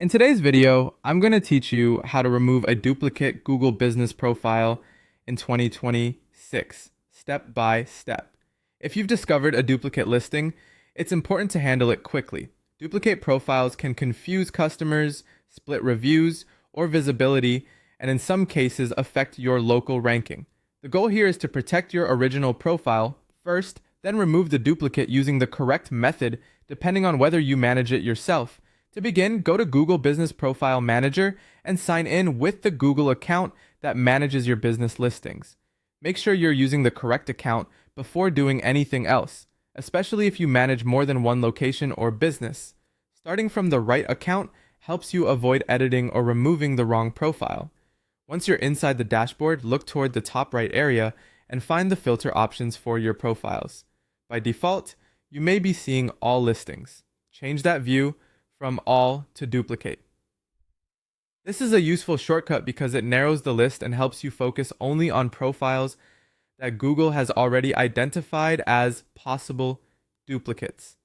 In today's video, I'm going to teach you how to remove a duplicate Google business profile in 2026, step by step. If you've discovered a duplicate listing, it's important to handle it quickly. Duplicate profiles can confuse customers, split reviews or visibility, and in some cases affect your local ranking. The goal here is to protect your original profile first, then remove the duplicate using the correct method depending on whether you manage it yourself. To begin, go to Google Business Profile Manager and sign in with the Google account that manages your business listings. Make sure you're using the correct account before doing anything else, especially if you manage more than one location or business. Starting from the right account helps you avoid editing or removing the wrong profile. Once you're inside the dashboard, look toward the top right area and find the filter options for your profiles. By default, you may be seeing all listings. Change that view from all to duplicate. This is a useful shortcut because it narrows the list and helps you focus only on profiles that Google has already identified as possible duplicates.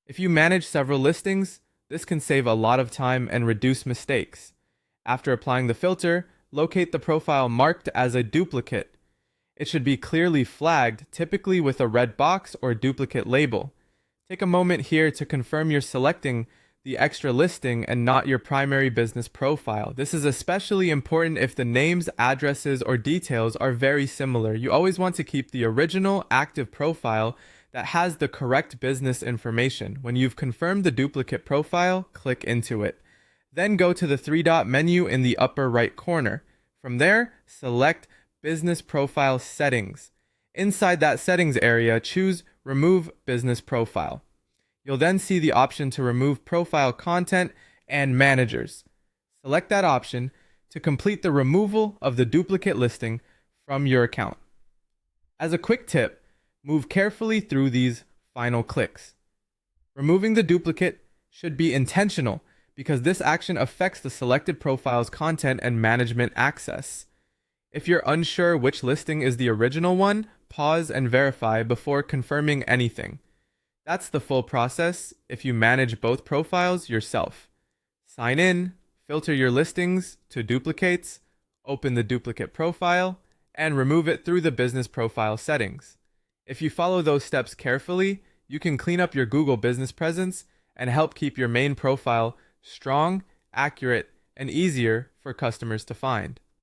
If you manage several listings, this can save a lot of time and reduce mistakes. After applying the filter, locate the profile marked as a duplicate. It should be clearly flagged, typically with a red box or duplicate label. Take a moment here to confirm you're selecting the extra listing and not your primary business profile. This is especially important if the names, addresses, or details are very similar. You always want to keep the original active profile that has the correct business information. When you've confirmed the duplicate profile, click into it. Then go to the three-dot menu in the upper right corner. From there, select Business Profile Settings. Inside that settings area, choose Remove Business Profile. You'll then see the option to remove profile content and managers. Select that option to complete the removal of the duplicate listing from your account. As a quick tip, move carefully through these final clicks. Removing the duplicate should be intentional because this action affects the selected profile's content and management access. If you're unsure which listing is the original one, pause and verify before confirming anything. That's the full process if you manage both profiles yourself. Sign in, filter your listings to duplicates, open the duplicate profile, and remove it through the business profile settings. If you follow those steps carefully, you can clean up your Google business presence and help keep your main profile strong, accurate, and easier for customers to find.